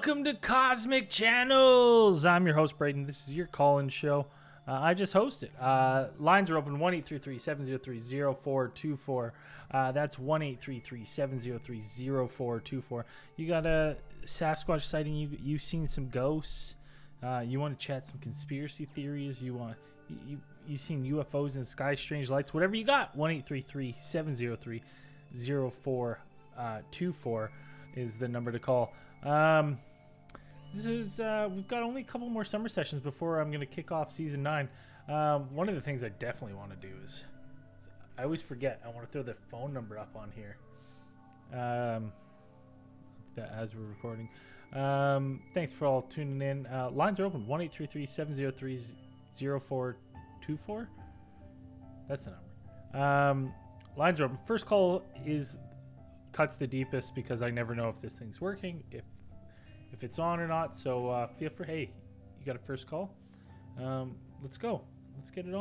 Welcome to Cosmic Channels. I'm your host, Braden. This is your call-in show. I just hosted. Lines are open 1-833-703-0424. That's 1-833-703-0424. You got a Sasquatch sighting? You've seen some ghosts? You want to chat some conspiracy theories? You've seen UFOs in the sky, strange lights? Whatever you got. 1-833-703-0424 is the number to call. This is we've got only a couple more summer sessions before I'm going to kick off season 9. One of the things I definitely want to do is, I always forget, I want to throw the phone number up on here as we're recording. Thanks for all tuning in. Lines are open 1-833-703-0424. That's the number. Lines are open. First call cuts the deepest because I never know if this thing's working, if it's on or not. So feel free. Hey, you got a first call? Let's go. Let's get it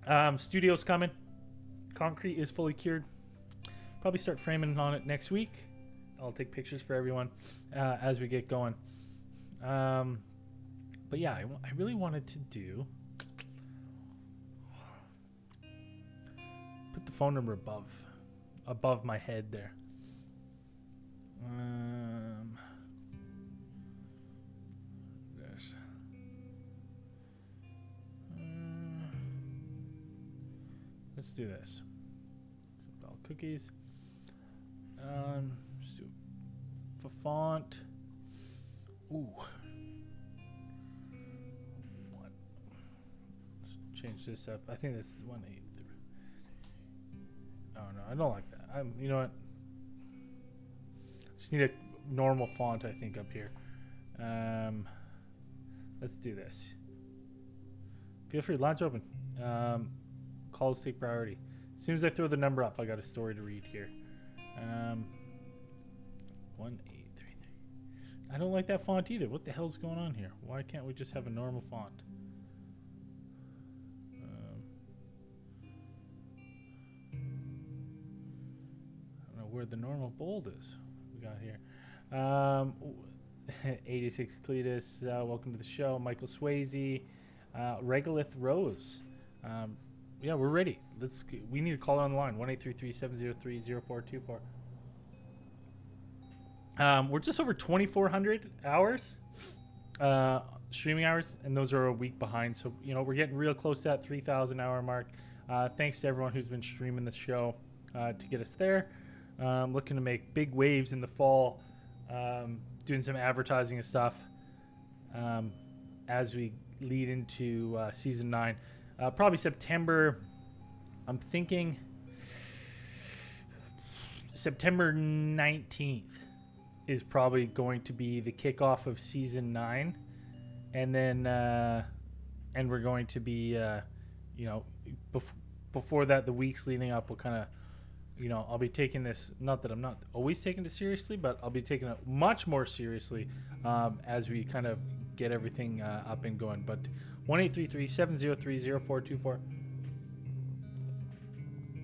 on. Studio's coming. Concrete is fully cured. Probably start framing on it next week. I'll take pictures for everyone as we get going. But yeah, I really wanted to put the phone number above my head there. This. Let's do this. Some bell cookies. Just do a font. Ooh. What? Let's change this up. I think this is 183. Oh no, I don't like that. You know what? Just need a normal font, I think, up here. Let's do this. Feel free. Lines are open. Calls take priority. As soon as I throw the number up, I got a story to read here. 1833. I don't like that font either. What the hell's going on here? Why can't we just have a normal font? I don't know where the normal bold is. We got here 86 Cletus, welcome to the show. Michael Swayze, Regolith Rose. Yeah, we're ready. We need to call on the line 1-833-703-0424. We're just over 2,400 hours streaming hours, and those are a week behind, so we're getting real close to that 3,000 hour mark. Thanks to everyone who's been streaming the show to get us there. Looking to make big waves in the fall, doing some advertising and stuff as we lead into season 9. Probably September. I'm thinking September 19th is probably going to be the kickoff of season 9, and then and we're going to be before that, the weeks leading up, we'll kind of. I'll be taking this, not that I'm not always taking it seriously, but I'll be taking it much more seriously as we kind of get everything up and going. But 1-833-703-0424.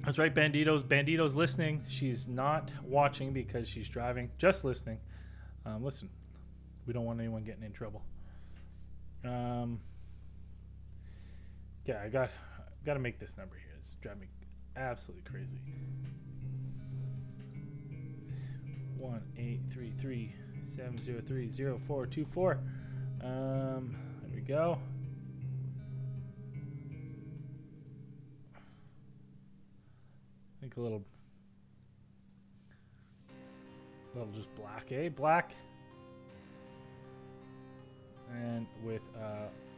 That's right, Bandito's listening. She's not watching because she's driving, just listening. Listen, we don't want anyone getting in trouble. Yeah, I got to make this number here. It's driving me absolutely crazy. 1-833-703-0424. There we go. I think a little just black, black. And with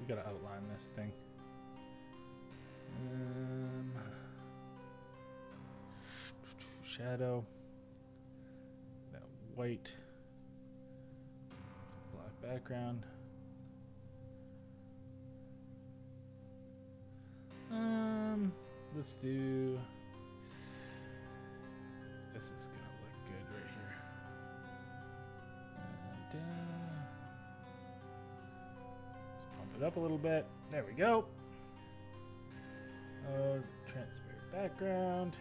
we gotta outline this thing. Shadow, that white, black background. Let's do. This is gonna look good right here. And, let's pump it up a little bit. There we go. Transparent background.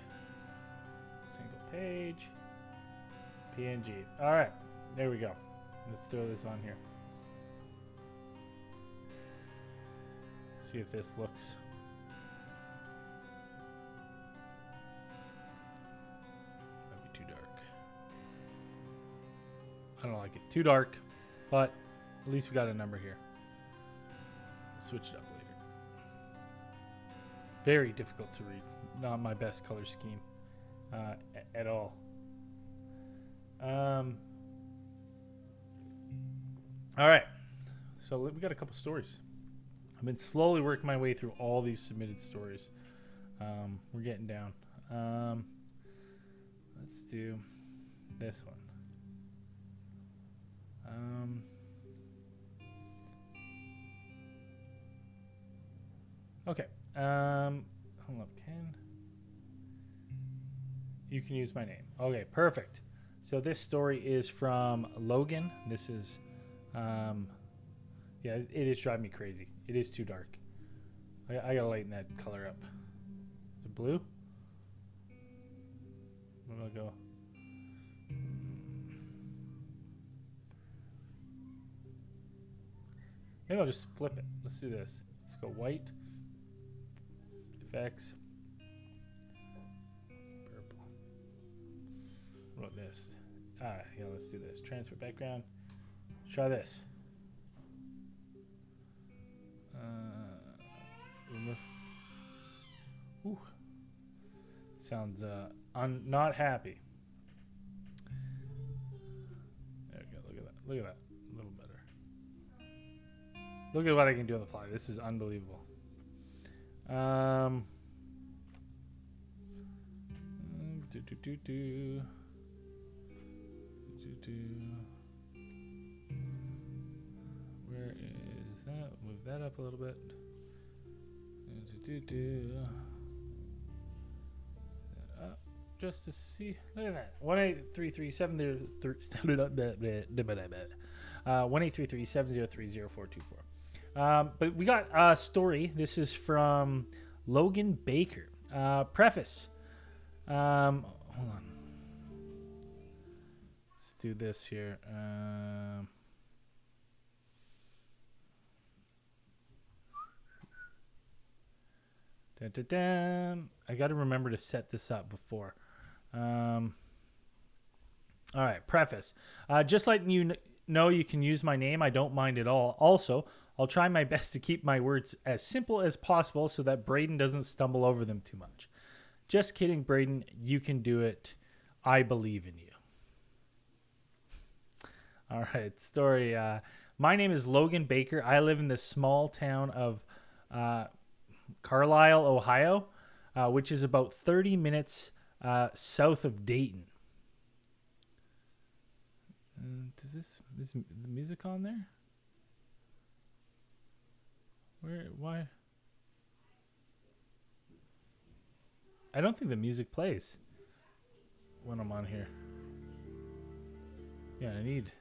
Single page. PNG. All right. There we go. Let's throw this on here. See if this looks... Might be too dark. I don't like it. Too dark, but at least we got a number here. Switch it up later. Very difficult to read. Not my best color scheme at all. All right. So we got a couple stories. I've been slowly working my way through all these submitted stories. We're getting down. Let's do this one. Okay. Hold up, Ken. You can use my name. Okay, perfect. So this story is from Logan. This is, yeah, it is driving me crazy. It is too dark. I gotta lighten that color up. The blue? Where do I go? Maybe I'll just flip it. Let's do this. Let's go white. Effects. Purple. What about this? Yeah, let's do this. Transfer background. Try this. Remove. Ooh. Sounds not happy. There we go. Look at that. Look at that. A little better. Look at what I can do on the fly. This is unbelievable. Where is that? Move that up a little bit. Just to see. Look at that. 1-833-703-703-424. But we got a story. This is from Logan Baker. Preface. Hold on. Let's do this here. I got to remember to set this up before. All right, preface. Just letting you know you can use my name. I don't mind at all. Also, I'll try my best to keep my words as simple as possible so that Braden doesn't stumble over them too much. Just kidding, Braden. You can do it. I believe in you. All right, story. My name is Logan Baker. I live in the small town of Carlisle, Ohio, which is about 30 minutes south of Dayton. Is the music on there? Why? I don't think the music plays when I'm on here. Yeah, I need.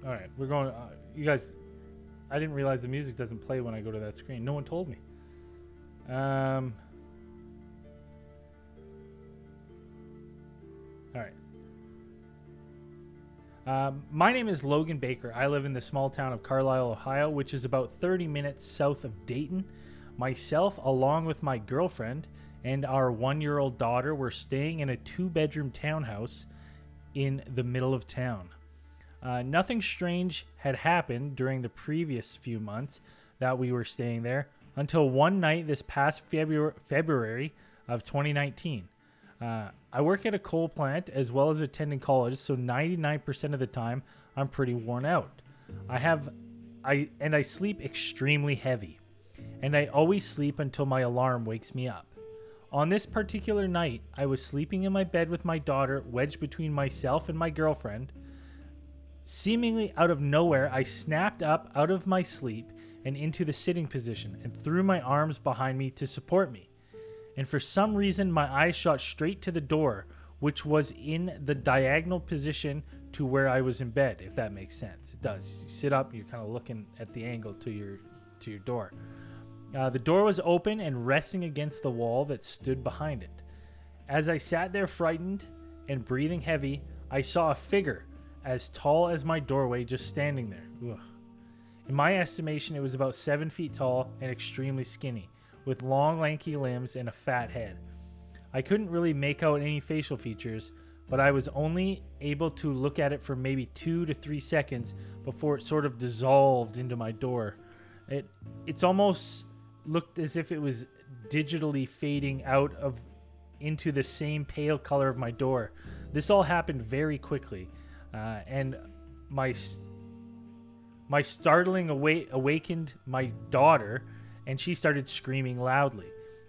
All right, we're going. You guys, I didn't realize the music doesn't play when I go to that screen. No one told me. All right. My name is Logan Baker. I live in the small town of Carlisle, Ohio, which is about 30 minutes south of Dayton. Myself, along with my girlfriend and our 1-year-old daughter, were staying in a 2-bedroom townhouse in the middle of town. Nothing strange had happened during the previous few months that we were staying there until one night this past February of 2019. I work at a coal plant as well as attending college, so 99% of the time I'm pretty worn out. I sleep extremely heavy, and I always sleep until my alarm wakes me up. On this particular night, I was sleeping in my bed with my daughter wedged between myself and my girlfriend. Seemingly out of nowhere, I snapped up out of my sleep and into the sitting position and threw my arms behind me to support me. And for some reason, my eyes shot straight to the door, which was in the diagonal position to where I was in bed, if that makes sense. It does. You sit up, you're kind of looking at the angle to your door. The door was open and resting against the wall that stood behind it. As I sat there frightened and breathing heavy, I saw a figure as tall as my doorway just standing there. Ugh. In my estimation, it was about 7 feet tall and extremely skinny, with long, lanky limbs and a fat head. I couldn't really make out any facial features, but I was only able to look at it for maybe 2 to 3 seconds before it sort of dissolved into my door. It's almost looked as if it was digitally fading out of into the same pale color of my door. This all happened very quickly, and my startling awakened my daughter, and she started screaming loudly,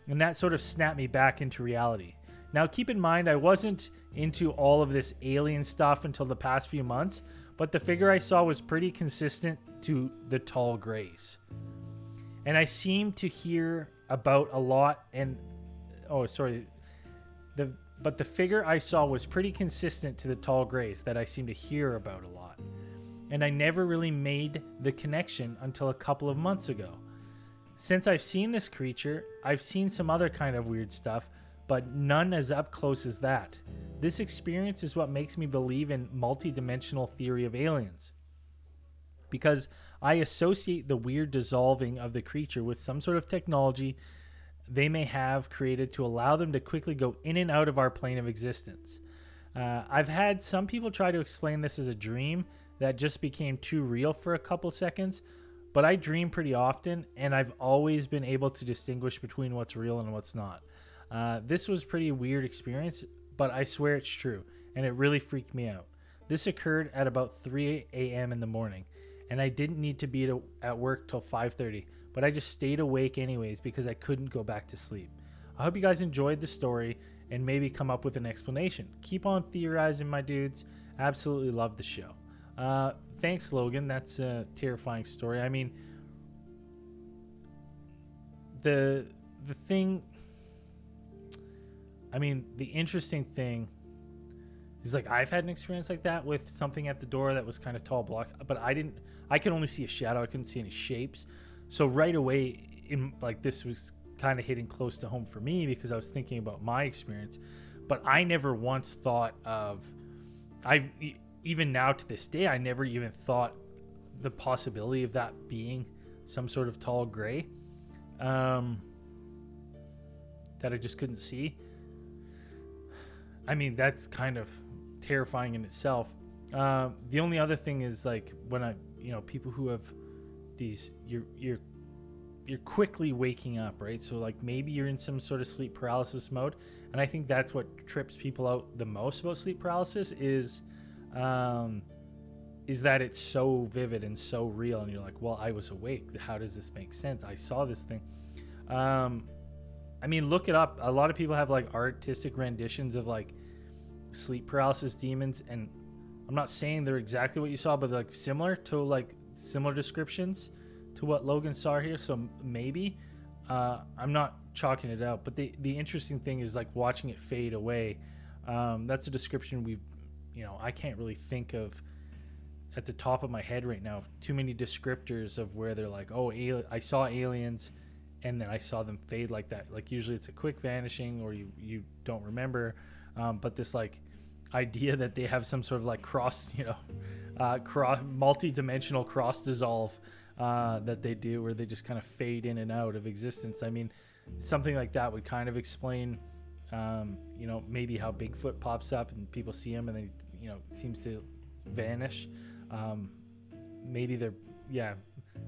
and that sort of snapped me back into reality. Now, keep in mind, I wasn't into all of this alien stuff until the past few months, but the figure I saw was pretty consistent to the tall grays. And I seemed to hear about a lot, but the figure I saw was pretty consistent to the tall grays that I seemed to hear about a lot. And I never really made the connection until a couple of months ago. Since I've seen this creature, I've seen some other kind of weird stuff, but none as up close as that. This experience is what makes me believe in multi-dimensional theory of aliens, because I associate the weird dissolving of the creature with some sort of technology they may have created to allow them to quickly go in and out of our plane of existence. I've had some people try to explain this as a dream that just became too real for a couple seconds, but I dream pretty often, and I've always been able to distinguish between what's real and what's not. This was a pretty weird experience, but I swear it's true, and it really freaked me out. This occurred at about 3 a.m. in the morning, and I didn't need to be at work till 5:30, but I just stayed awake anyways because I couldn't go back to sleep. I hope you guys enjoyed the story and maybe come up with an explanation. Keep on theorizing, my dudes. Absolutely love the show. Thanks, Logan. That's a terrifying story. I mean, the interesting thing is, like, I've had an experience like that with something at the door that was kind of tall block, but I could only see a shadow. I couldn't see any shapes. So right away, this was kind of hitting close to home for me because I was thinking about my experience, but I never once thought of, even now to this day, I never even thought the possibility of that being some sort of tall gray that I just couldn't see. I mean, that's kind of terrifying in itself. The only other thing is, like, when people who have these, you're quickly waking up, right? So, like, maybe you're in some sort of sleep paralysis mode, and I think that's what trips people out the most about sleep paralysis is that it's so vivid and so real, and you're like, well, I was awake. How does this make sense? I saw this thing. I mean, look it up. A lot of people have, like, artistic renditions of, like, sleep paralysis demons, and I'm not saying they're exactly what you saw, but, like, similar descriptions to what Logan saw here. So maybe I'm not chalking it out, but the interesting thing is, like, watching it fade away. That's a description I can't really think of at the top of my head right now too many descriptors of where they're like, oh, I saw aliens and then I saw them fade like that. Like, usually it's a quick vanishing or you don't remember, but this, like, idea that they have some sort of, like, multi-dimensional cross dissolve that they do, where they just kind of fade in and out of existence. I mean, something like that would kind of explain maybe how Bigfoot pops up and people see him and then seems to vanish. Maybe they're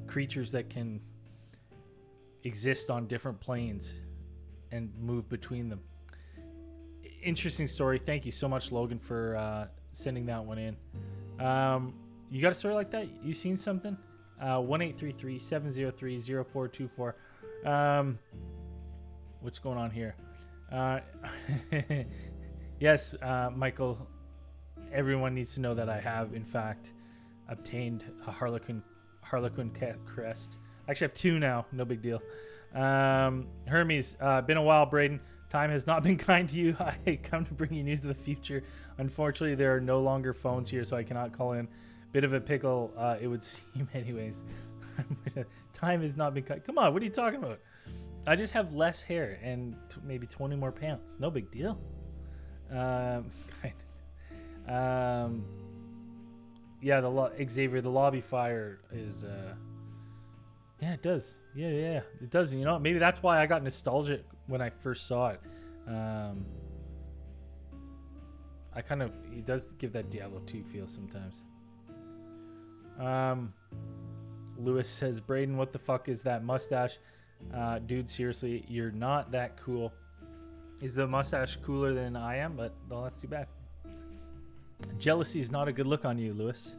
creatures that can exist on different planes and move between them. Interesting story. Thank you so much, Logan, for sending that one in. You got a story like that? You seen something? 1-833-703-0424. What's going on here? Yes, Michael, everyone needs to know that I have, in fact, obtained a Harlequin crest. Actually, I have two now. No big deal. Hermes, been a while, Braden. Time has not been kind to you. I come to bring you news of the future. Unfortunately, there are no longer phones here, so I cannot call in. Bit of a pickle, it would seem anyways. Time has not been kind. Come on, what are you talking about? I just have less hair and maybe 20 more pounds. No big deal. Yeah, Xavier, the lobby fire is. Yeah, it does. Yeah, it does. You know, maybe that's why I got nostalgic when I first saw it. He does give that Diablo 2 feel sometimes. Lewis says, Braden, what the fuck is that mustache? Dude, seriously, you're not that cool. Is the mustache cooler than I am? But, well, that's too bad. Jealousy is not a good look on you, Lewis.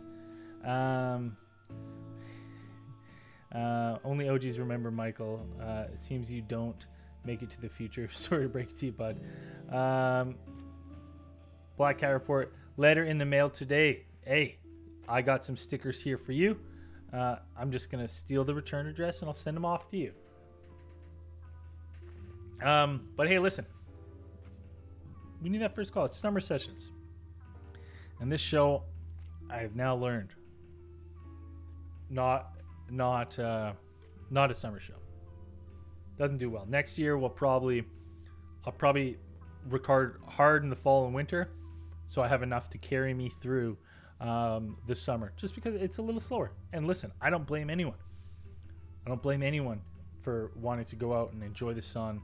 Only OGs remember Michael. It seems you don't make it to the future. Sorry to break it to you, bud. Black Cat Report. Letter in the mail today. Hey, I got some stickers here for you. I'm just going to steal the return address and I'll send them off to you. But hey, listen. We need that first call. It's summer sessions. And this show, I have now learned, not a summer show. Doesn't do well. Next year, I'll probably record hard in the fall and winter, so I have enough to carry me through the summer, just because it's a little slower. And listen, I don't blame anyone. I don't blame anyone for wanting to go out and enjoy the sun.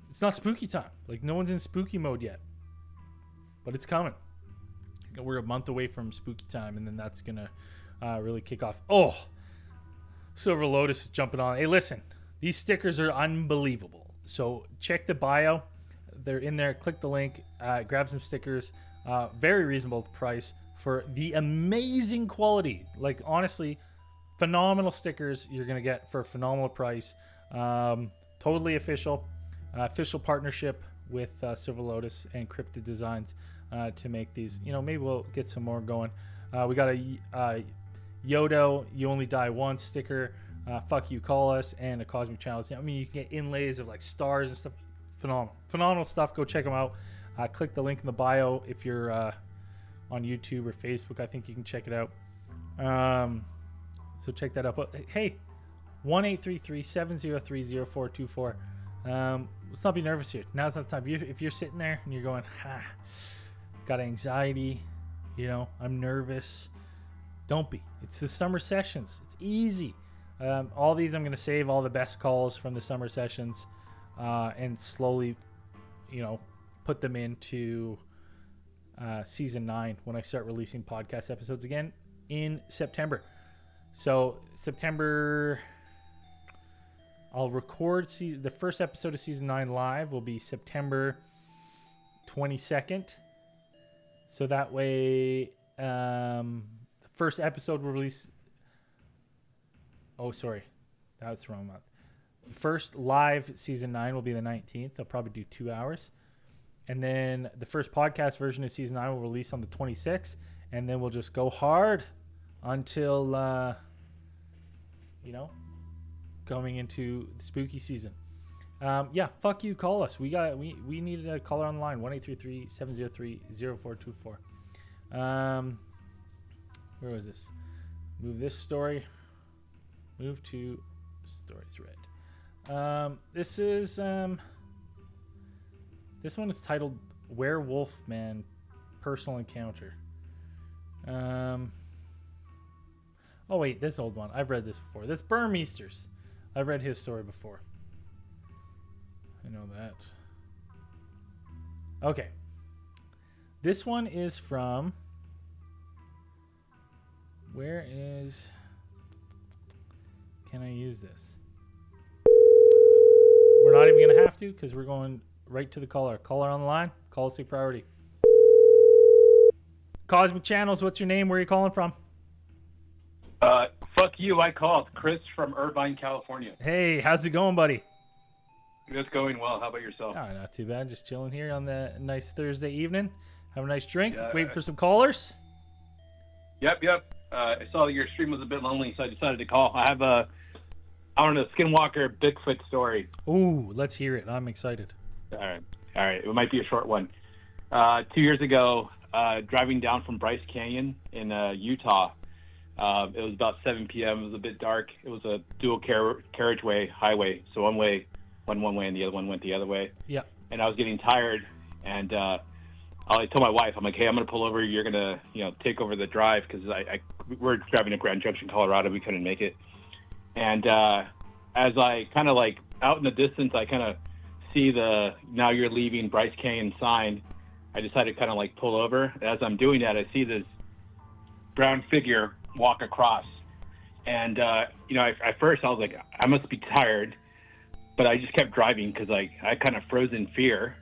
It's not spooky time. Like, no one's in spooky mode yet, but it's coming. We're a month away from spooky time, and then that's gonna really kick off. Oh, Silver Lotus is jumping on. Hey, listen, these stickers are unbelievable. So check the bio. They're in there. Click the link. Grab some stickers. Very reasonable price for the amazing quality. Like, honestly, phenomenal stickers you're going to get for a phenomenal price. Totally official. Official partnership with Silver Lotus and Cryptid Designs to make these. You know, maybe we'll get some more going. We got a Yodo, You Only Die Once sticker. Fuck You Call Us, and a Cosmic Channels. I mean, you can get inlays of like stars and stuff. Phenomenal stuff. Go check them out. Click the link in the bio if you're on YouTube or Facebook. I think you can check it out. So check that out. But hey, 1-833-703-0424. Let's not be nervous here. Now's not the time. If you're sitting there and you're going, got anxiety, you know, I'm nervous. Don't be. It's the summer sessions. It's easy. All these I'm going to save all the best calls from the summer sessions and slowly, you know, put them into season 9 when I start releasing podcast episodes again in September. So September, I'll record the first episode of season 9 live will be September 22nd. So that way, the first episode will release. Oh, sorry. That was the wrong month. First live season 9 will be the 19th. I'll probably do 2 hours. And then the first podcast version of season 9 will release on the 26th. And then we'll just go hard until, you know, going into the spooky season. Yeah, fuck you, call us. We needed a caller on the line. 1-833-703-0424. Where was this? Move this story. Move to story thread. This one is titled Werewolf Man Personal Encounter. Oh wait, this old one. I've read this before. This Burmeisters. I've read his story before. I know that. Okay. This one is from... Where is... Can I use this? We're not even going to have to because we're going right to the caller. Caller on the line. Call us take priority. Cosmic Channels, what's your name? Where are you calling from? Fuck you. I called. Chris from Irvine, California. Hey, how's it going, buddy? It's going well. How about yourself? Oh, not too bad. Just chilling here on the nice Thursday evening. Have a nice drink. Waiting for some callers. Yep. I saw that your stream was a bit lonely, so I decided to call. I have a Skinwalker Bigfoot story. Ooh, let's hear it. I'm excited. All right. It might be a short one. 2 years ago, driving down from Bryce Canyon in Utah, it was about 7 p.m. It was a bit dark. It was a dual carriageway highway, so one way went one way and the other one went the other way. Yeah. And I was getting tired, and I told my wife, I'm like, hey, I'm gonna pull over. You're gonna, take over the drive because we're driving to Grand Junction, Colorado. We couldn't make it. And as I kind of like out in the distance, I kind of see the "Now you're leaving Bryce Canyon" sign. I decided to kind of like pull over. As I'm doing that, I see this brown figure walk across. And at first I was like, I must be tired, but I just kept driving because I kind of froze in fear.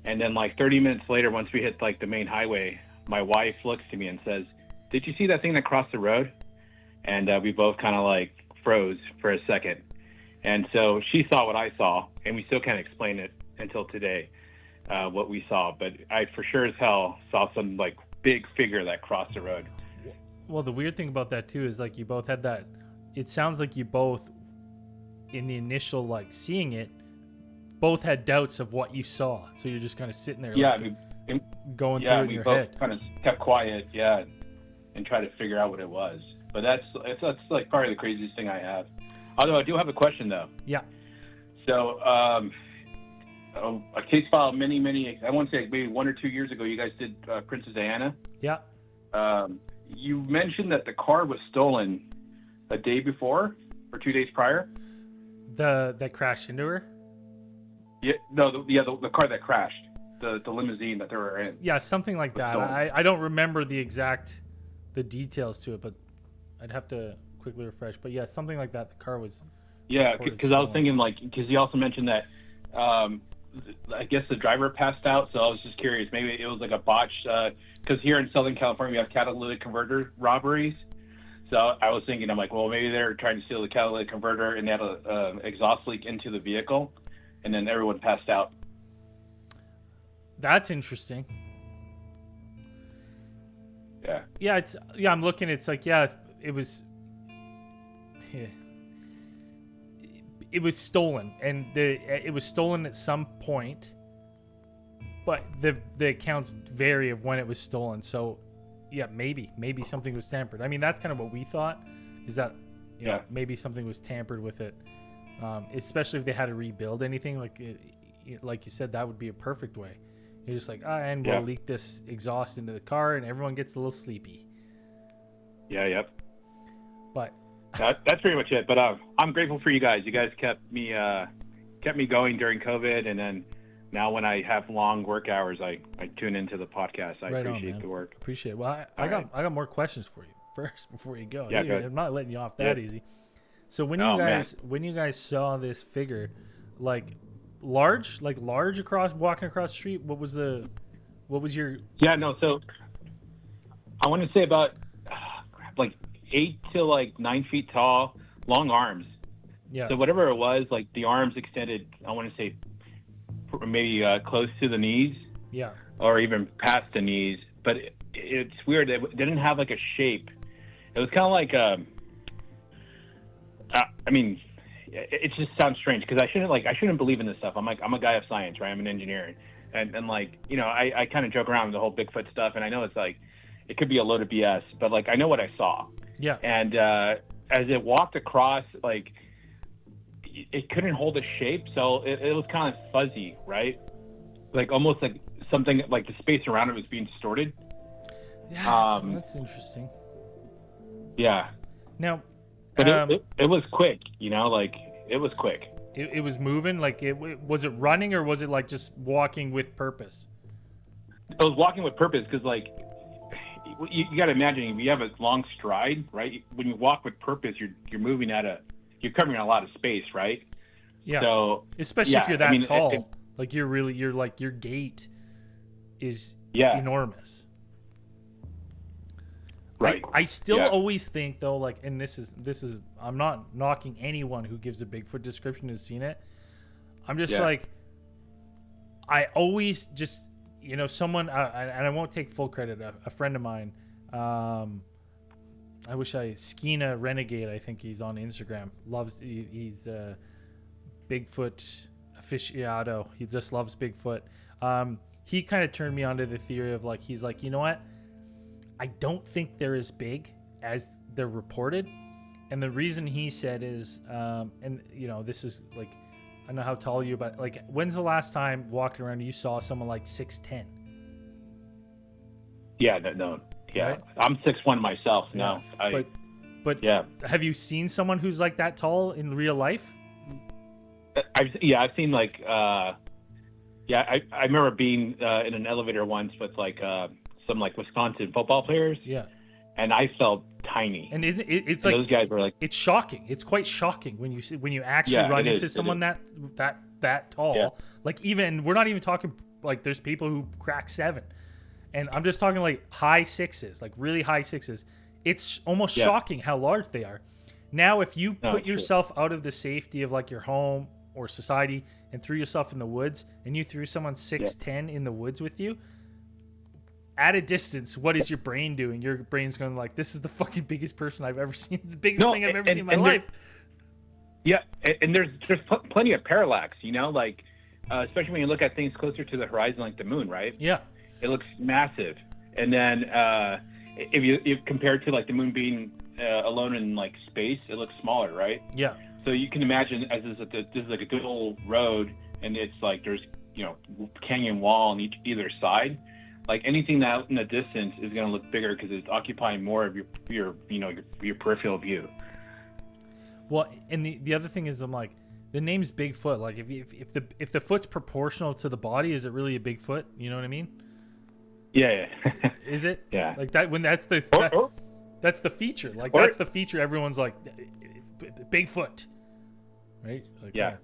And then like 30 minutes later, once we hit like the main highway, my wife looks to me and says, "Did you see that thing that crossed the road?" And we both kind of like froze for a second. And so she saw what I saw, and we still can't explain it until today, what we saw. But I for sure as hell saw some like big figure that crossed the road. Well, the weird thing about that too is like you both had that. It sounds like you both, in the initial like seeing it, both had doubts of what you saw. So you're just kind of sitting there, going through it in your head. Yeah, we both kind of kept quiet, and tried to figure out what it was. But that's like probably the craziest thing I have. Although I do have a question though. Yeah. So a case file many, I want to say maybe 1 or 2 years ago, you guys did Princess Diana. Yeah. You mentioned that the car was stolen a day before or 2 days prior. That crashed into her. Yeah. No. The car that crashed, the limousine that they were in. Yeah, something like that. I don't remember the details to it, but I'd have to quickly refresh. But yeah, something like that. The car was. Yeah, because I was thinking because he also mentioned that. I guess the driver passed out, so I was just curious. Maybe it was like a botch. Because here in Southern California, we have catalytic converter robberies. So I was thinking, I'm like, well, maybe they're trying to steal the catalytic converter and they had an exhaust leak into the vehicle, and then everyone passed out. That's interesting. Yeah. Yeah, I'm looking. It's like, yeah, it was. Yeah. It was stolen, and it was stolen at some point, but the accounts vary of when it was stolen. So, yeah, maybe something was tampered. I mean, that's kind of what we thought, is that maybe something was tampered with it, especially if they had to rebuild anything. Like you said, that would be a perfect way. You're just like, and we'll leak this exhaust into the car, and everyone gets a little sleepy. Yeah. Yep. But. That's pretty much it. But I'm grateful for you guys. You guys kept me going during COVID, and then now when I have long work hours, I tune into the podcast. I appreciate the work. Appreciate it. Well, I got more questions for you first before you go. Yeah, I'm not letting you off that easy. So when you guys saw this figure, like large walking across the street, what was your? Yeah, no. So I want to say about like 8 to 9 feet tall, long arms. Yeah. So whatever it was, like the arms extended, I want to say maybe close to the knees. Yeah. Or even past the knees. But it's weird. It didn't have like a shape. It was kind of like it just sounds strange because I shouldn't believe in this stuff. I'm a guy of science, right? I'm an engineer, and I kind of joke around with the whole Bigfoot stuff, and I know it's like it could be a load of BS, but like I know what I saw. Yeah. And as it walked across, like it couldn't hold a shape, so it was kind of fuzzy, right? Like almost like something like the space around it was being distorted. Yeah, that's interesting. Yeah. Now, but it was quick, like it was quick. It was moving, like was it running or was it like just walking with purpose? It was walking with purpose because like. You got to imagine if you have a long stride, right? When you walk with purpose, you're moving you're covering a lot of space, right? Yeah. So especially if you're that tall, like your gait is enormous. Right. I still always think though, like, and this is I'm not knocking anyone who gives a Bigfoot description who's seen it. I'm just like, I always just. Someone, and I won't take full credit, a friend of mine, Skeena Renegade, I think he's on Instagram, he's a Bigfoot aficionado. He just loves Bigfoot. He kind of turned me onto the theory of like, he's like, you know what? I don't think they're as big as they're reported. And the reason he said is, this is like, I don't know how tall you, but like, when's the last time walking around you saw someone like 6'10"? Yeah, no. Yeah. Right? I'm 6'1" myself. No. But yeah. have you seen someone who's like that tall in real life? I've seen like I remember being in an elevator once with like some like Wisconsin football players. Yeah. And I felt tiny. And isn't it, it's and like those guys were like, it's shocking. It's quite shocking when you actually run into someone that tall. Yeah. Like even we're not even talking like there's people who crack 7, and I'm just talking like high 6s, like really high 6s. It's almost shocking how large they are. Now, if you put yourself out of the safety of like your home or society and threw yourself in the woods, and you threw someone 6'10" in the woods with you, at a distance, what is your brain doing? Your brain's going like, this is the fucking biggest person I've ever seen, the biggest thing I've ever seen in my life. Yeah, and there's plenty of parallax, you know, like especially when you look at things closer to the horizon, like the moon, right? Yeah, it looks massive. And then if compared to like the moon being alone in like space, it looks smaller, right? Yeah. So you can imagine as this is like a good old road, and it's like there's canyon wall on either side. Like anything that in the distance is going to look bigger because it's occupying more of your peripheral view. Well, and the other thing is, I'm like, the name's Bigfoot. Like, if the foot's proportional to the body, is it really a Bigfoot? You know what I mean? Yeah. Is it? Yeah. Like that when that's the that's the feature. Like that's the feature. Everyone's like, Bigfoot, right? Like, yeah.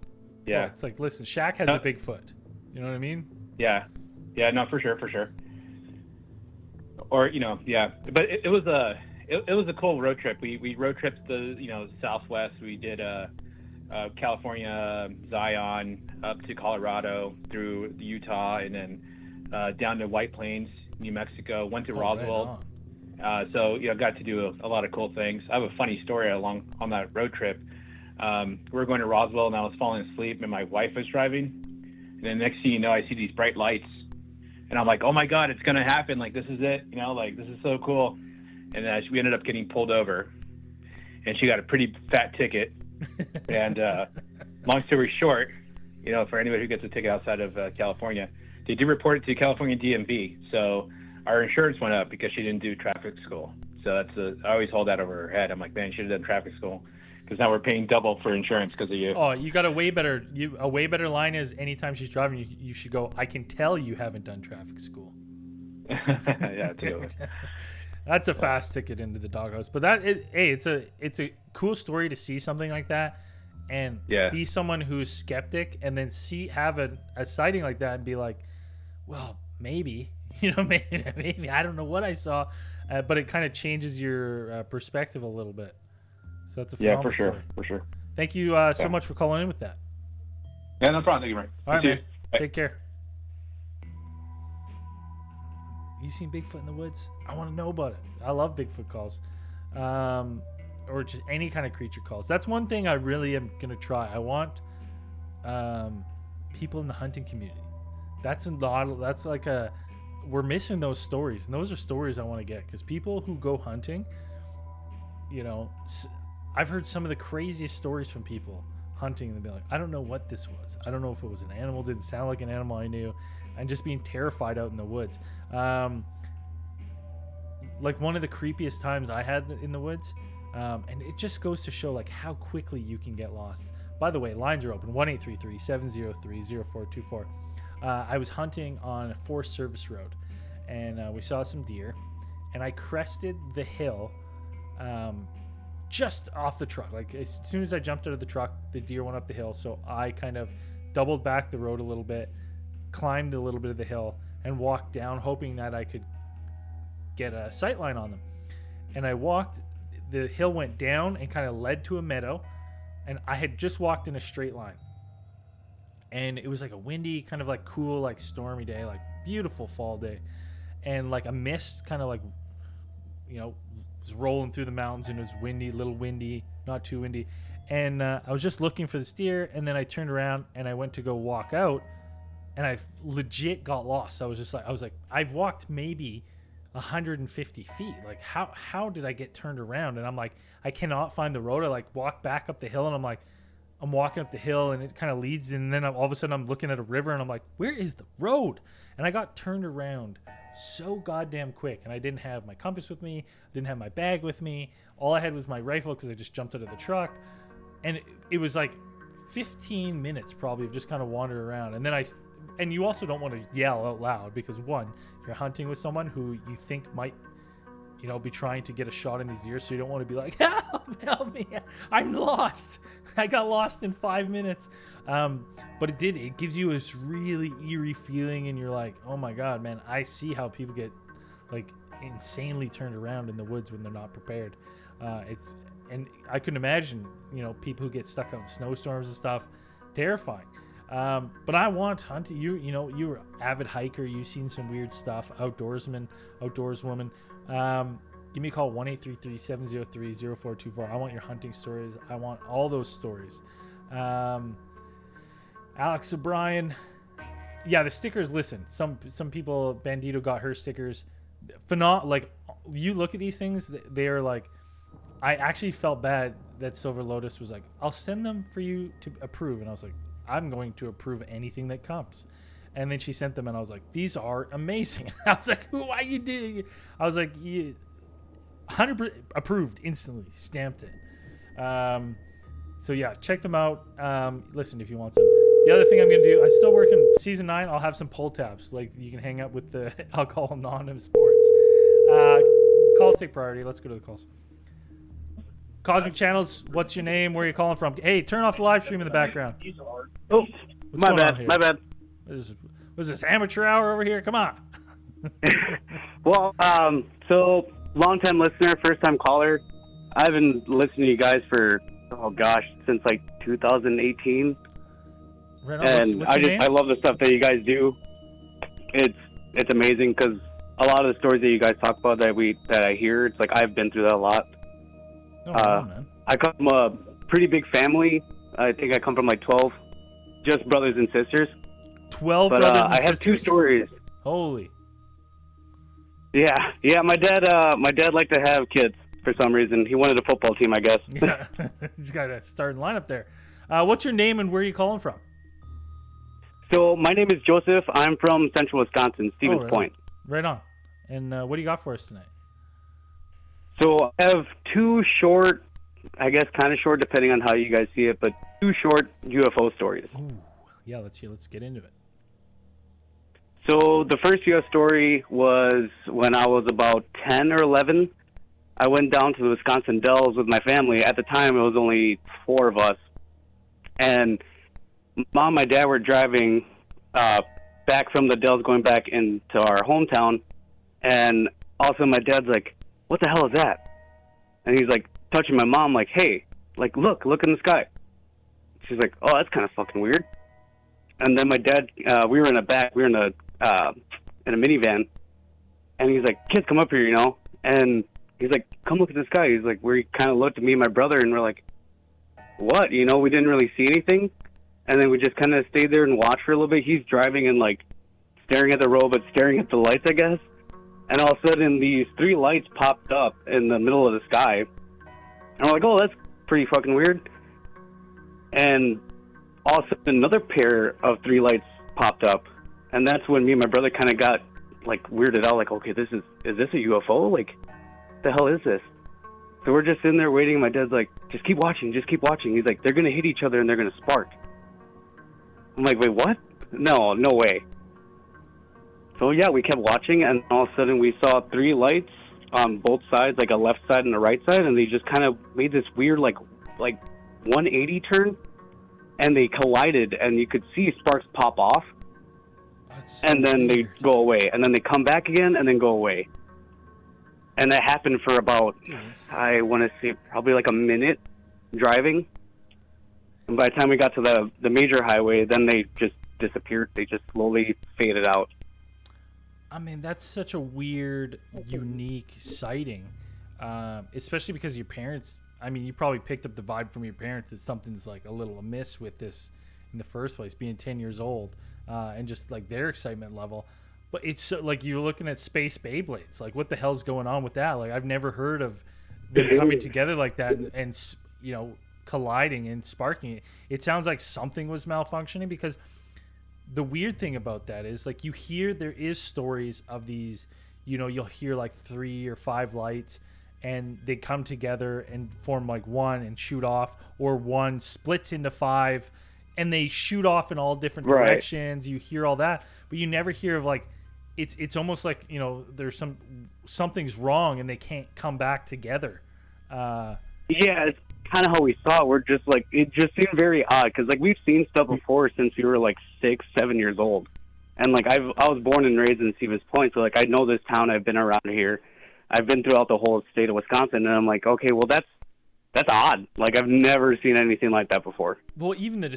Well, it's like, listen, Shaq has a Bigfoot. You know what I mean? Yeah. No, for sure. Or but it was a cool road trip. We road tripped the Southwest. We did California, Zion, up to Colorado, through Utah, and then down to White Plains, New Mexico. Went to Roswell. Right so got to do a lot of cool things. I have a funny story on that road trip. We were going to Roswell, and I was falling asleep, and my wife was driving. And then next thing you know, I see these bright lights. And I'm like, oh my God, it's going to happen. Like, this is it. Like, this is so cool. And then we ended up getting pulled over. And she got a pretty fat ticket. And long story short, for anybody who gets a ticket outside of California, they did report it to California DMV. So our insurance went up because she didn't do traffic school. So I always hold that over her head. I'm like, man, she should have done traffic school. Because now we're paying double for insurance because of you. Oh, you got a way better line is anytime she's driving, you should go, I can tell you haven't done traffic school. Yeah, totally. That's a fast ticket into the doghouse. But it's a cool story to see something like that and be someone who's skeptic and then have a sighting like that and be like, well, maybe, maybe I don't know what I saw, but it kind of changes your perspective a little bit. So that's a phenomenal story. For sure. Thank you so much for calling in with that. Yeah, no problem. Thank you, Mike. All right, man. Take care. You seen Bigfoot in the woods? I want to know about it. I love Bigfoot calls, or just any kind of creature calls. That's one thing I really am gonna try. I want people in the hunting community. We're missing those stories, and those are stories I want to get because people who go hunting, I've heard some of the craziest stories from people hunting and they'll be like, I don't know what this was. I don't know if it was an animal, didn't sound like an animal I knew, and just being terrified out in the woods. Like one of the creepiest times I had in the woods, and it just goes to show like how quickly you can get lost. By the way, lines are open, 1-833-703-0424. I was hunting on a Forest Service road, and we saw some deer, and I crested the hill just off the truck. Like as soon as I jumped out of the truck, the deer went up the hill. So I kind of doubled back the road a little bit, climbed a little bit of the hill, and walked down, hoping that I could get a sight line on them. And I walked, the hill went down and kind of led to a meadow, and I had just walked in a straight line. And it was like a windy, kind of like cool, like stormy day, like beautiful fall day. And like a mist kind of like, was rolling through the mountains, and it was windy, little windy, not too windy. And I was just looking for this deer, and then I turned around and I went to go walk out, and I legit got lost. I was like, I've walked maybe 150 feet. Like how did I get turned around? And I'm like, I cannot find the road. I like walk back up the hill, and I'm like, I'm walking up the hill, and it kind of leads, and then all of a sudden I'm looking at a river, and I'm like, where is the road? And I got turned around so goddamn quick. And I didn't have my compass with me. I didn't have my bag with me. All I had was my rifle because I just jumped out of the truck. And it was like 15 minutes probably of just kind of wandering around. And then and you also don't want to yell out loud because, one, you're hunting with someone who you think might, be trying to get a shot in these ears. So you don't want to be like, help me. I'm lost. I got lost in 5 minutes. But it gives you this really eerie feeling. And you're like, oh my God, man, I see how people get like insanely turned around in the woods when they're not prepared. And I couldn't imagine, people who get stuck out in snowstorms and stuff. Terrifying. But I want hunting. You're an avid hiker. You've seen some weird stuff. Outdoorswoman. Give me a call, 1-833-703-0424. I want your hunting stories. I want all those stories. Alex O'Brien. Yeah, the stickers. Listen, some people, Bandito got her stickers. Like, you look at these things, they are like, I actually felt bad that Silver Lotus was like, I'll send them for you to approve. And I was like, I'm going to approve anything that comes. And then she sent them, and I was like, these are amazing. I was like, who are you doing? I was like, 100% approved instantly, stamped it. So yeah, check them out. Listen, if you want some. The other thing I'm going to do, I'm still working season 9. I'll have some pull tabs. Like, you can hang out with the Alcohol Anonymous sports. Calls take priority. Let's go to the calls. Cosmic Channels, what's your name? Where are you calling from? Hey, turn off the live stream in the background. Oh, What's my bad. My bad. Was this amateur hour over here? Come on. Well, so long-time listener, first-time caller. I've been listening to you guys for, since like 2018. Right on. And What's your name? I love the stuff that you guys do. It's amazing because a lot of the stories that you guys talk about that I hear, it's like I've been through that a lot. Oh, wow, man. I come from a pretty big family. I think I come from like 12, just brothers and sisters. 12 but, brothers and I have sisters? 2 stories. Holy. Yeah. My dad liked to have kids for some reason. He wanted a football team, I guess. Yeah, he's got a starting lineup there. What's your name and where are you calling from? So my name is Joseph. I'm from Central Wisconsin, Stevens Point. Right on. And what do you got for us tonight? So I have 2 short, I guess kind of short depending on how you guys see it, but 2 short UFO stories. Ooh, yeah, let's get into it. So the first UFO story was when I was about 10 or 11. I went down to the Wisconsin Dells with my family. At the time, it was only 4 of us. And Mom and my dad were driving back from the Dells going back into our hometown. And also my dad's like, what the hell is that? And he's like touching my mom like, hey, like look in the sky. She's like, oh, that's kind of fucking weird. And then my dad, we were in a minivan, and he's like, kids, come up here, and he's like, come look at the sky. He's like, we kind of looked at me and my brother, and we're like, what? We didn't really see anything. And then we just kind of stayed there and watched for a little bit. He's driving and like staring at the road, but staring at the lights, I guess. And all of a sudden, these 3 lights popped up in the middle of the sky. And we're like, oh, that's pretty fucking weird. And all of a sudden, another pair of 3 lights popped up. And that's when me and my brother kind of got, like, weirded out. Like, okay, is this a UFO? Like, what the hell is this? So we're just sitting there waiting. My dad's like, just keep watching. He's like, they're going to hit each other and they're going to spark. I'm like, wait, what? No way. So, yeah, we kept watching, and all of a sudden we saw 3 lights on both sides, like a left side and a right side, and they just kind of made this weird, like 180 turn, and they collided, and you could see sparks pop off, and then they go away, and then they come back again, and then go away. And that happened for about, I want to say, probably like a minute driving. And by the time we got to the major highway, then they just disappeared. They just slowly faded out. I mean, that's such a weird, unique sighting, especially because your parents, I mean, you probably picked up the vibe from your parents that something's like a little amiss with this in the first place, being 10 years old, and just like their excitement level. But it's so, like you're looking at space Beyblades. Like, what the hell's going on with that? Like, I've never heard of them coming together like that and colliding and sparking. It sounds like something was malfunctioning because the weird thing about that is like you hear there is stories of these, you know, you'll hear like 3 or 5 lights and they come together and form like one and shoot off, or one splits into 5 and they shoot off in all different directions. You hear all that, but you never hear of like, it's almost like, you know, there's something's wrong and they can't come back together. Yeah, it's kind of how we saw it. We're just like, it just seemed very odd because like we've seen stuff before since we were like 6-7 years old, and like I was born and raised in Stevens Point, so like I know this town. I've been around here. I've been throughout the whole state of Wisconsin, and I'm like, okay, well that's odd. Like I've never seen anything like that before. Well, even the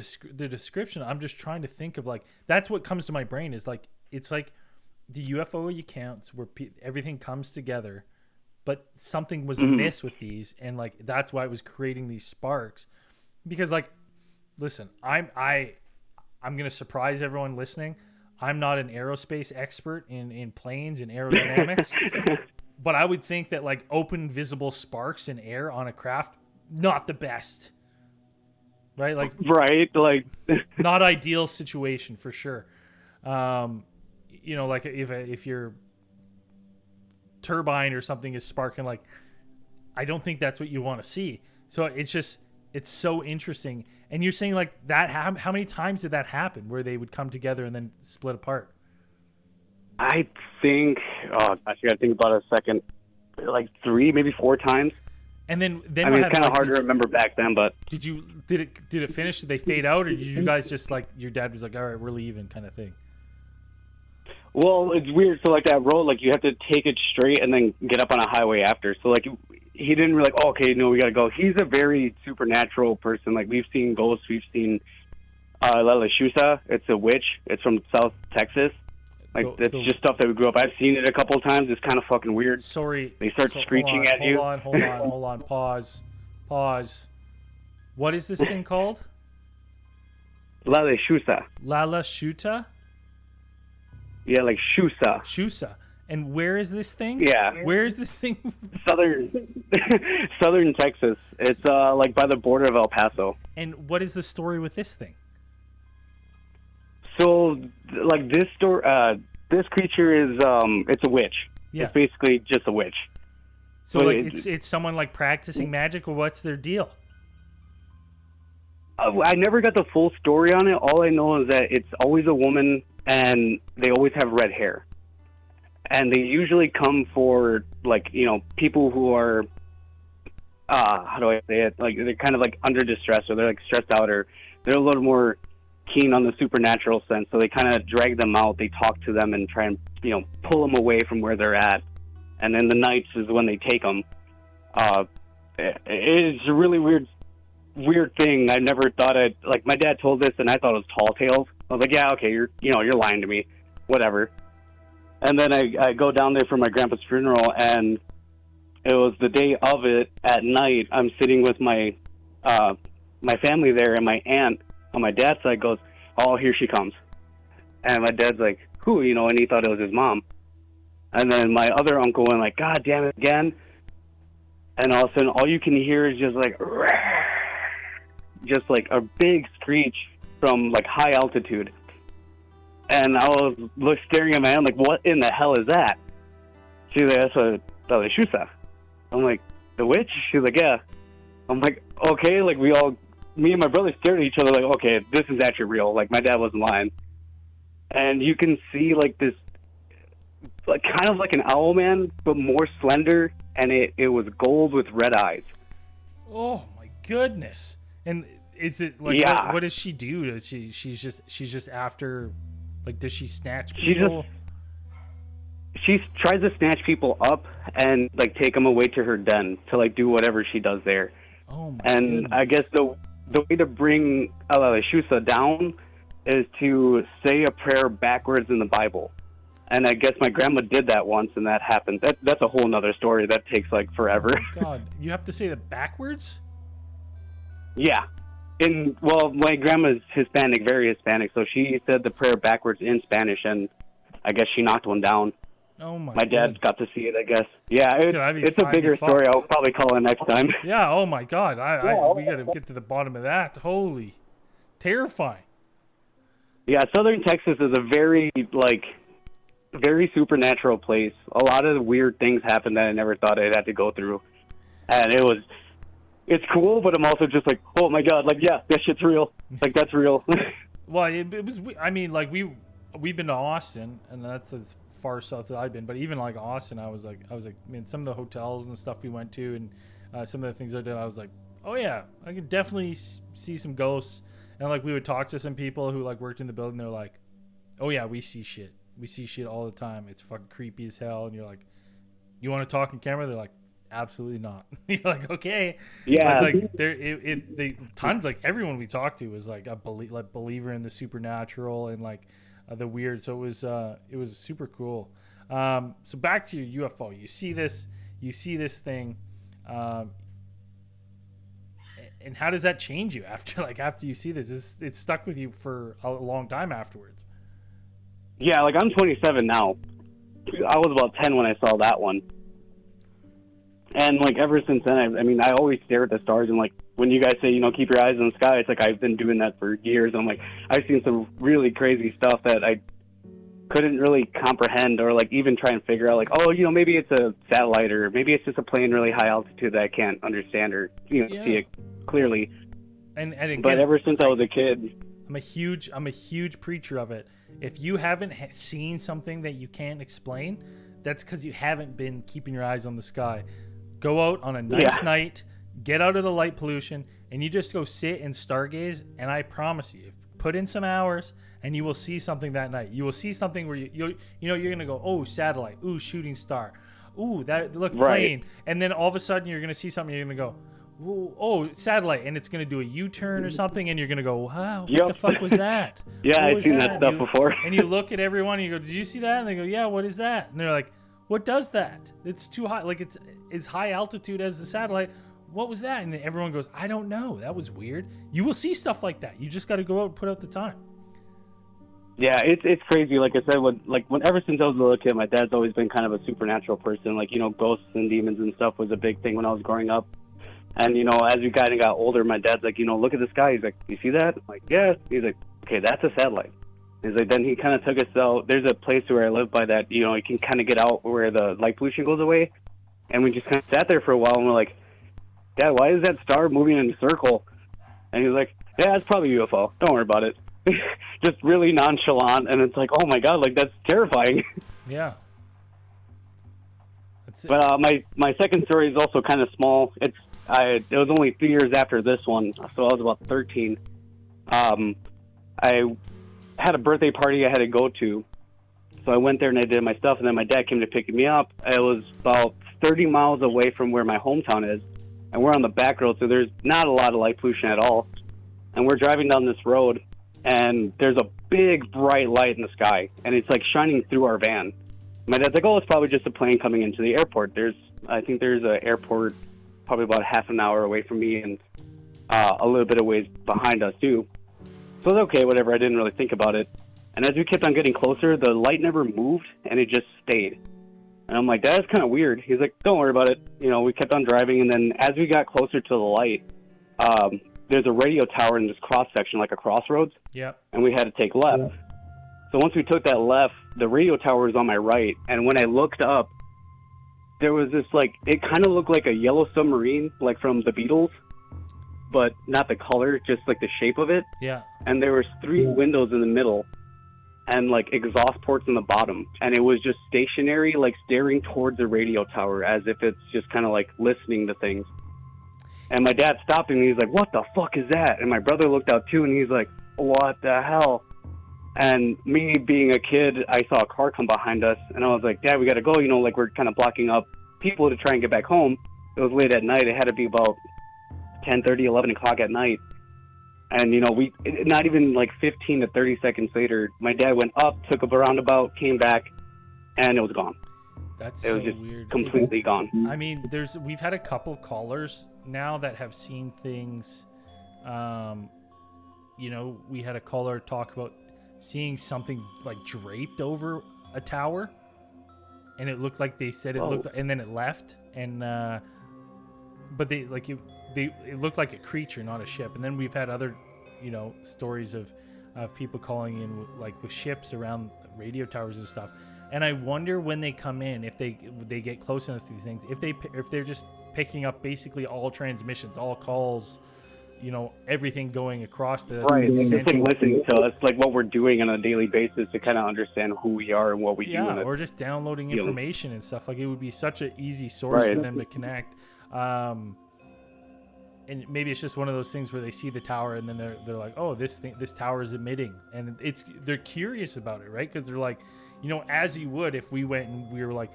description, I'm just trying to think of like, that's what comes to my brain is like, it's like the UFO accounts where everything comes together, but something was amiss with these, and like that's why it was creating these sparks. Because like, listen, I'm gonna surprise everyone listening. I'm not an aerospace expert in planes and aerodynamics, but I would think that like open visible sparks in air on a craft, not the best, right? Like not ideal situation for sure. You know, like if your turbine or something is sparking, like I don't think that's what you want to see. So it's so interesting. And you're saying like that, how many times did that happen where they would come together and then split apart? I think, oh gosh, you gotta think about it a second, like 3, maybe 4 times. And then I mean, it's kind of hard to remember back then, but did it finish? Did they fade out, or did you guys just like, your dad was like, all right, we're leaving kind of thing? Well, it's weird. So like that road, like you have to take it straight and then get up on a highway after. So like he didn't really like, oh, okay, no, we gotta go. He's a very supernatural person. Like we've seen ghosts. We've seen La Shusa. It's a witch. It's from South Texas. Like it's just stuff that we grew up. I've seen it a couple of times. It's kind of fucking weird. Sorry. They start screeching at you. Hold on. Pause. What is this thing called? La Shusa. La Shuta? Yeah, like Shusa. Shusa. And where is this thing? Yeah. Where is this thing? Southern Texas. It's like by the border of El Paso. And what is the story with this thing? So, like this this creature is it's a witch. Yeah. It's basically just a witch. So like it's someone like practicing magic, or what's their deal? I never got the full story on it. All I know is that it's always a woman, and they always have red hair. And they usually come for, like, you know, people who are, how do I say it? Like, they're kind of, like, under distress, or they're, like, stressed out, or they're a little more keen on the supernatural sense. So they kind of drag them out. They talk to them and try and, you know, pull them away from where they're at. And then the nights is when they take them. It's a really weird thing. I never thought like, my dad told this, and I thought it was tall tales. I was like, yeah, okay, you're lying to me. Whatever. And then I go down there for my grandpa's funeral, and it was the day of it. At night, I'm sitting with my family there, and my aunt on my dad's side goes, oh, here she comes. And my dad's like, who? You know, and he thought it was his mom. And then my other uncle went like, God damn it, again. And all of a sudden, all you can hear is just like a big screech from like high altitude. And I was staring at my aunt like, what in the hell is that? She's like, that's a Shusa. I'm like, the witch? She's like, yeah. I'm like, okay. Like me and my brother stared at each other like, okay, this is actually real. Like my dad wasn't lying. And you can see like this, like kind of like an owl man, but more slender. And it was gold with red eyes. Oh my goodness. And is it like, yeah. What does she do? She's just after, like, does she snatch people? She tries to snatch people up and like take them away to her den to like do whatever she does there. Oh my And goodness. I guess the way to bring Shusa down is to say a prayer backwards in the Bible. And I guess my grandma did that once, and that happened. That's a whole nother story. That takes like forever. Oh God, you have to say that backwards? Yeah. Well, my grandma's Hispanic, very Hispanic, so she said the prayer backwards in Spanish, and I guess she knocked one down. Oh my! My dad got to see it, I guess. Yeah, it's a bigger fucked. story. I'll probably call it next time. Yeah. Oh my God! We got to get to the bottom of that. Holy, terrifying. Yeah, Southern Texas is a very supernatural place. A lot of weird things happen that I never thought I'd have to go through, and it's cool, but I'm also just like, oh my god, like yeah, that shit's real, like that's real. Well, it was. I mean, like we've been to Austin, and that's as far south as I've been. But even like Austin, I was like, man, some of the hotels and stuff we went to, and some of the things I did, I was like, oh yeah, I could definitely see some ghosts. And like we would talk to some people who like worked in the building. They're like, oh yeah, we see shit. We see shit all the time. It's fucking creepy as hell. And you're like, you want to talk on camera? They're like, absolutely not. You're like, okay. Yeah. But like they tons, like everyone we talked to was like a believer in the supernatural and like the weird. So it was super cool. So back to your UFO. You see this thing, and how does that change you after you see this? It's stuck with you for a long time afterwards. Yeah, like I'm 27 now. I was about 10 when I saw that one. And like ever since then, I mean, I always stare at the stars, and like when you guys say, you know, keep your eyes on the sky, it's like I've been doing that for years. I'm like, I've seen some really crazy stuff that I couldn't really comprehend or like even try and figure out, like, oh, you know, maybe it's a satellite or maybe it's just a plane really high altitude that I can't understand or, you know, see it clearly. And again, but ever since I was a kid, I'm a huge preacher of it. If you haven't seen something that you can't explain, that's because you haven't been keeping your eyes on the sky. Go out on a nice night, get out of the light pollution, and you just go sit and stargaze. And I promise you, put in some hours, and you will see something that night. You will see something where you're gonna go, oh, satellite, ooh, shooting star, ooh, that look plane, and then all of a sudden you're gonna see something. You're gonna go, ooh, oh, satellite, and it's gonna do a U-turn or something, and you're gonna go, wow, what the fuck was that? Yeah, I've seen that stuff before. And you look at everyone and you go, did you see that? And they go, yeah, what is that? And they're like, what does that? It's too high. Like it's high altitude as the satellite. What was that? And then everyone goes, I don't know. That was weird. You will see stuff like that. You just got to go out and put out the time. Yeah, it's crazy. Like I said, ever since I was a little kid, my dad's always been kind of a supernatural person. Like, you know, ghosts and demons and stuff was a big thing when I was growing up. And, you know, as we kind of got older, my dad's like, you know, look at the sky. He's like, you see that? I'm like, yeah. He's like, okay, that's a satellite. He's like, then he kind of took us out. There's a place where I live by that, you know, you can kind of get out where the light pollution goes away. And we just kind of sat there for a while, and we're like, Dad, why is that star moving in a circle? And he's like, yeah, it's probably a UFO. Don't worry about it. Just really nonchalant. And it's like, oh, my God, like, that's terrifying. Yeah. That's it. But my second story is also kind of small. It was only 3 years after this one, so I was about 13. I had a birthday party I had to go to, so I went there and I did my stuff, and then my dad came to pick me up. It was about 30 miles away from where my hometown is, and we're on the back road, so there's not a lot of light pollution at all. And we're driving down this road, and there's a big bright light in the sky, and it's like shining through our van. My dad's like, oh, it's probably just a plane coming into the airport. I think there's an airport probably about half an hour away from me, and a little bit of ways behind us too. So it's okay, whatever. I didn't really think about it. And as we kept on getting closer, the light never moved, and it just stayed. And I'm like, that's kind of weird. He's like, don't worry about it. You know, we kept on driving, and then as we got closer to the light, there's a radio tower in this cross-section, like a crossroads. Yeah. And we had to take left. Yeah. So once we took that left, the radio tower was on my right, and when I looked up, there was this, like, it kind of looked like a yellow submarine, like from the Beatles, but not the color, just like the shape of it. Yeah. And there was 3 windows in the middle and like exhaust ports in the bottom. And it was just stationary, like staring towards the radio tower as if it's just kind of like listening to things. And my dad stopped and he's like, what the fuck is that? And my brother looked out too and he's like, what the hell? And me being a kid, I saw a car come behind us and I was like, Dad, we got to go. You know, like we're kind of blocking up people to try and get back home. It was late at night. It had to be about 10:30, 11 o'clock at night. And, you know, not even like 15 to 30 seconds later, my dad went up, took a roundabout, came back, and it was gone. It was just weird. Completely gone. I mean, we've had a couple callers now that have seen things. You know, we had a caller talk about seeing something like draped over a tower, and it looked like they said it looked, and then it left, and but it looked like a creature, not a ship. And then we've had other, you know, stories of of people calling in like with ships around radio towers and stuff. And I wonder when they come in, if they get close enough to these things, if they're just picking up basically all transmissions, all calls, you know, everything going across the right. Just central. listening to us, like what we're doing on a daily basis to kind of understand who we are and what we do. Yeah, or just downloading information and stuff. Like, it would be such an easy source for them to connect. And maybe it's just one of those things where they see the tower and then they're like, oh, this tower is emitting, and they're curious about it, right? Because they're like, you know, as you would if we went and we were like,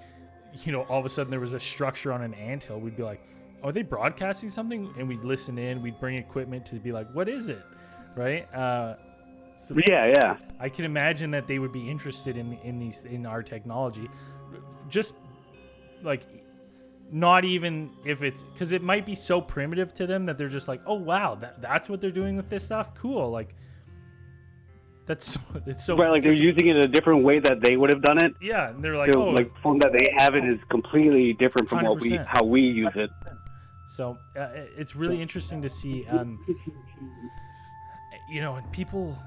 you know, all of a sudden there was a structure on an anthill, we'd be like, oh, are they broadcasting something? And we'd listen in, we'd bring equipment to be like, what is it, right? So yeah. I can imagine that they would be interested in our technology, just like, not even if it's because it might be so primitive to them that they're just like, oh wow, that's what they're doing with this stuff. Cool, like it's so right. Like they're using it in a different way that they would have done it. Yeah, and they're like, so, like form that they have it is completely different from 100%. how we use it. So it's really interesting to see, you know, and people.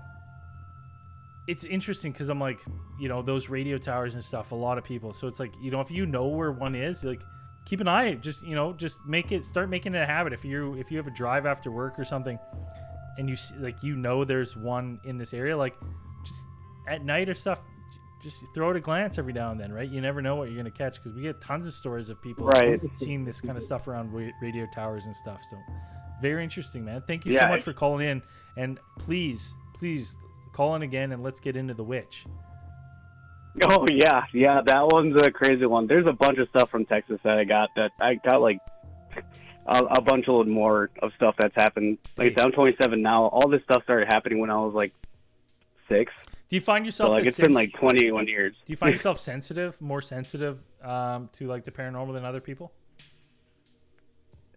It's interesting because I'm like, you know, those radio towers and stuff. A lot of people. So it's like, you know, if you know where one is, like, keep an eye. Just, you know, start making it a habit. If you have a drive after work or something, and you see, like, you know, there's one in this area, like, just at night or stuff, just throw it a glance every now and then, right? You never know what you're gonna catch, because we get tons of stories of people seeing this kind of stuff around radio towers and stuff. So very interesting, man. Thank you so much for calling in, and please call in again and let's get into the witch. Oh yeah, that one's a crazy one. There's a bunch of stuff from Texas that I got like a bunch of more of stuff that's happened. Like, I'm 27 now. All this stuff started happening when I was like 6. Do you find yourself it's been like 21 years? Do you find yourself more sensitive to like the paranormal than other people?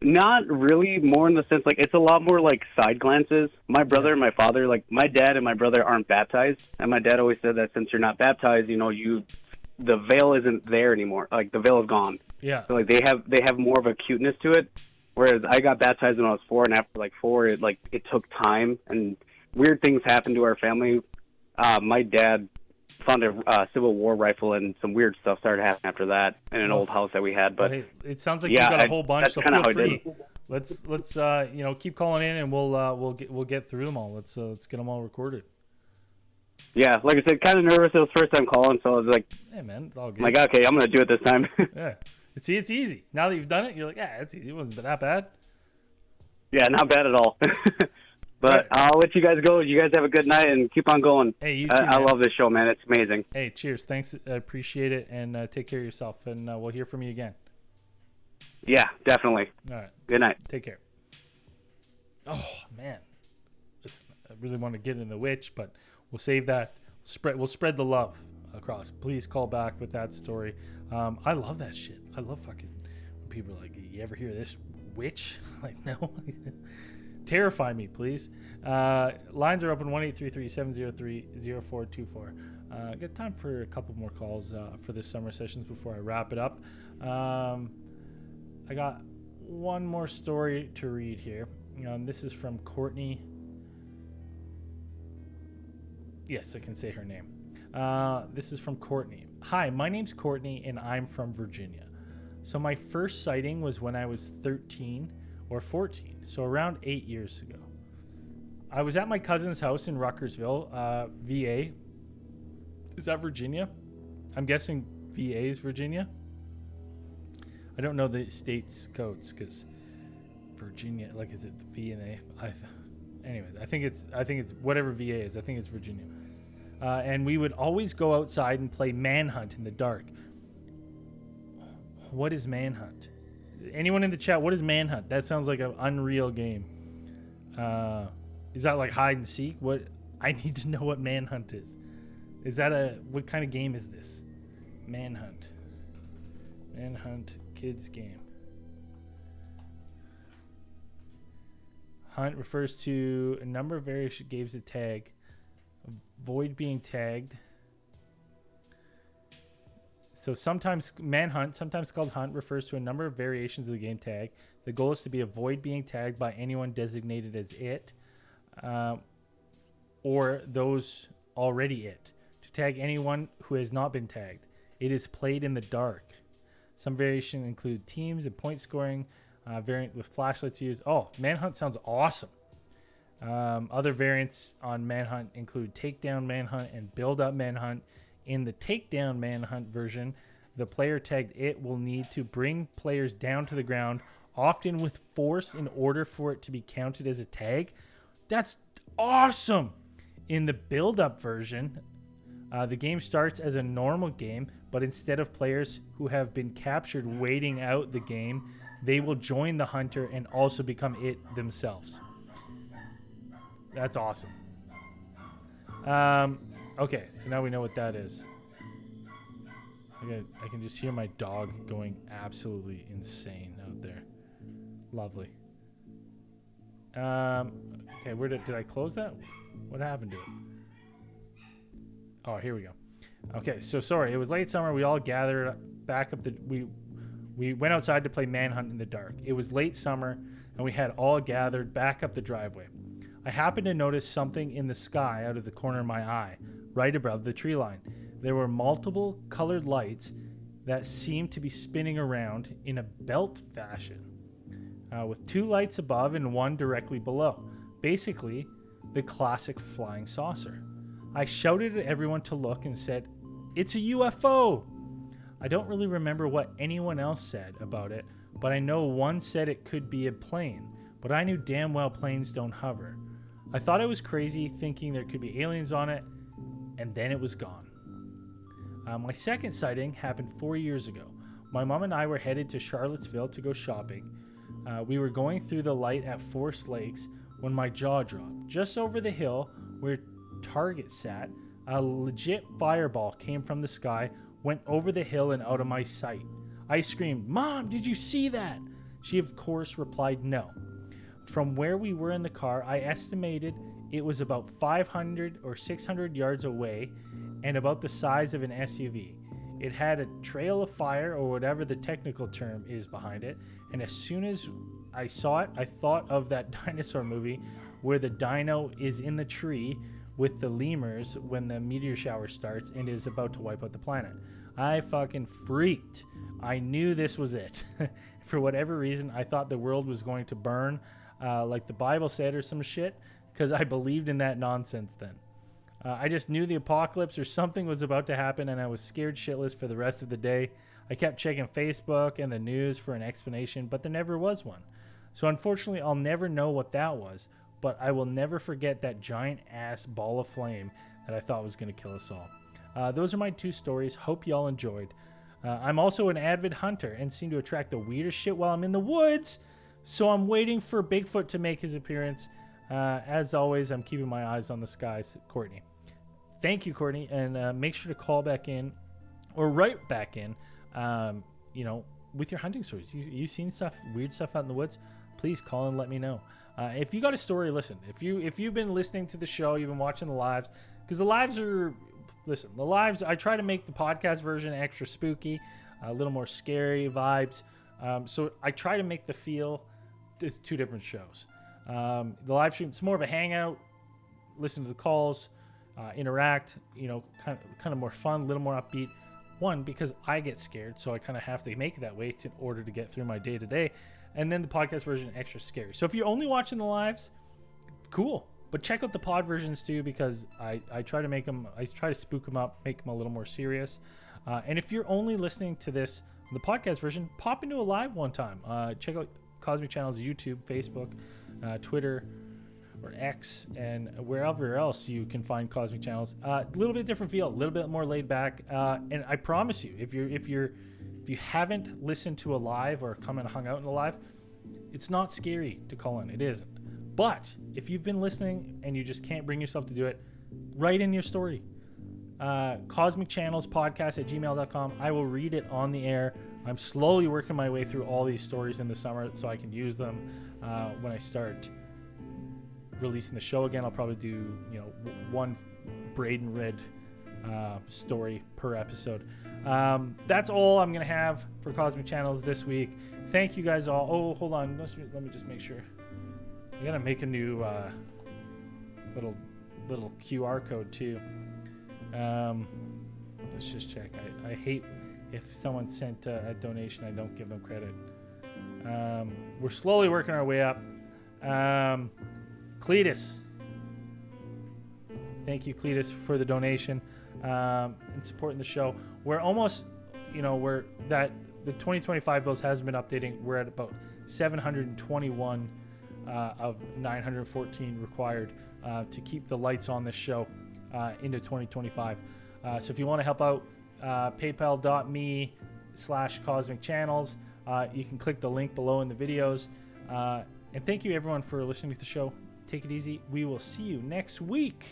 Not really. More in the sense, like, it's a lot more like side glances. My brother and my father, like my dad and my brother, aren't baptized, and my dad always said that since you're not baptized, you know, the veil isn't there anymore. Like, the veil is gone. Yeah. So like they have more of a cuteness to it. Whereas I got baptized when I was 4, and after like 4, it took time and weird things happened to our family. My dad found a Civil War rifle, and some weird stuff started happening after that in an old house that we had. But it sounds like you've got a whole bunch. So feel free. Let's you know, keep calling in, and we'll get through them all. Let's get them all recorded. Yeah, like I said, kind of nervous. It was first time calling, so I was like, "Hey man, it's all good." I'm like, okay, I'm gonna do it this time. Yeah, it's easy. Now that you've done it, you're like, yeah, it's easy. It wasn't that bad. Yeah, not bad at all. But right. I'll let you guys go. You guys have a good night and keep on going. Hey, you too, I love this show, man. It's amazing. Hey, cheers. Thanks. I appreciate it. And take care of yourself. And we'll hear from you again. Yeah, definitely. All right. Good night. Take care. Oh, man. Listen, I really want to get in the witch, but we'll save that. We'll spread the love across. Please call back with that story. I love that shit. I love fucking when people are like, you ever hear this witch? Like, no. Terrify me, please. Lines are open 1-833-703-0424. Got time for a couple more calls for this summer sessions before I wrap it up. I got one more story to read here. This is from Courtney. Yes, I can say her name. This is from Courtney. Hi, my name's Courtney, and I'm from Virginia. So my first sighting was when I was 13 or 14, so around 8 years ago. I was at my cousin's house in Ruckersville, VA. Is that Virginia? I'm guessing VA is Virginia. I don't know the state's codes because Virginia, like, is it the V and A? Anyway, I think it's whatever VA is. I think it's Virginia. And we would always go outside and play manhunt in the dark. What is manhunt? Anyone in the chat, what is manhunt? That sounds like an unreal game. Is that like hide and seek? What? I need to know what manhunt is. Is that what kind of game is this? Manhunt. Manhunt kids game. Hunt refers to a number of various games of tag. Avoid being tagged. So sometimes manhunt, sometimes called hunt, refers to a number of variations of the game tag. The goal is to avoid being tagged by anyone designated as it. or those already it. To tag anyone who has not been tagged. It is played in the dark. Some variations include teams and point scoring, variant with flashlights used. Oh, Manhunt sounds awesome. Other variants on Manhunt include Takedown Manhunt and Build Up Manhunt. In the Takedown Manhunt version, the player tagged it will need to bring players down to the ground, often with force, in order for it to be counted as a tag. That's awesome! In the Build Up version, the game starts as a normal game, but instead of players who have been captured waiting out the game, they will join the hunter and also become it themselves. That's awesome. Okay, so now we know what that is. I can just hear my dog going absolutely insane out there. Lovely. Okay, where did I close that? What happened to it? Oh, here we go. Okay, so sorry. It was late summer. We all gathered back up we went outside to play Manhunt in the dark. It was late summer, and we had all gathered back up the driveway. I happened to notice something in the sky out of the corner of my eye, right above the tree line. There were multiple colored lights that seemed to be spinning around in a belt fashion, with 2 lights above and 1 directly below. Basically, the classic flying saucer. I shouted at everyone to look and said, "It's a UFO!" I don't really remember what anyone else said about it, but I know one said it could be a plane, but I knew damn well planes don't hover. I thought I was crazy thinking there could be aliens on it, and then it was gone. My second sighting happened 4 years ago. My mom and I were headed to Charlottesville to go shopping. We were going through the light at Forest Lakes when my jaw dropped. Just over the hill where Target sat, a legit fireball came from the sky, went over the hill and out of my sight. I screamed, "Mom, did you see that?" She, of course, replied no. From where we were in the car, I estimated it was about 500 or 600 yards away and about the size of an SUV. It had a trail of fire, or whatever the technical term is behind it, and as soon as I saw it, I thought of that dinosaur movie where the dino is in the tree with the lemurs when the meteor shower starts and is about to wipe out the planet. I fucking freaked. I knew this was it. For whatever reason, I thought the world was going to burn, like the Bible said or some shit, because I believed in that nonsense then. I just knew the apocalypse or something was about to happen, and I was scared shitless for the rest of the day. I kept checking Facebook and the news for an explanation, but there never was one. So unfortunately, I'll never know what that was, but I will never forget that giant ass ball of flame that I thought was going to kill us all. Those are my 2 stories. Hope y'all enjoyed. I'm also an avid hunter and seem to attract the weirdest shit while I'm in the woods, so I'm waiting for Bigfoot to make his appearance. As always, I'm keeping my eyes on the skies. Courtney. Thank you, Courtney, and make sure to call back in or write back in, with your hunting stories. You've seen stuff, weird stuff out in the woods, please call and let me know. If you got a story, listen. If you've been listening to the show, you've been watching the lives, because the lives, I try to make the podcast version extra spooky, a little more scary vibes. So I try to make the feel, it's 2 different shows. The live stream, it's more of a hangout, listen to the calls, interact, kind of more fun, a little more upbeat. One, because I get scared, so I kind of have to make it that way in order to get through my day to day. And then the podcast version, extra scary. So if you're only watching the lives, cool. But check out the pod versions too, because I try to make them, I try to spook them up, make them a little more serious. And if you're only listening to this, the podcast version, pop into a live one time. Check out Cosmic Channel's YouTube, Facebook, Twitter, or X, and wherever else you can find Cosmic Channels. A little bit different feel, a little bit more laid back. And I promise you, if you haven't listened to a live or come and hung out in a live, it's not scary to call in. It isn't. But if you've been listening and you just can't bring yourself to do it, write in your story. CosmicChannelsPodcast@gmail.com. I will read it on the air. I'm slowly working my way through all these stories in the summer so I can use them when I start releasing the show again. I'll probably do 1 Braden read story per episode. That's all I'm gonna have for Cosmic Channels this week. Thank you guys all. Oh, hold on, let me just make sure. I gotta make a new little little QR code too. Let's just check. I hate if someone sent a donation, I don't give them credit. We're slowly working our way up. Cletus. Thank you, Cletus, for the donation and supporting the show. We're almost, the 2025 bills hasn't been updating. We're at about 721 of 914 required to keep the lights on this show into 2025. So if you want to help out, paypal.me/CosmicChannels. You can click the link below in the videos. And thank you, everyone, for listening to the show. Take it easy. We will see you next week.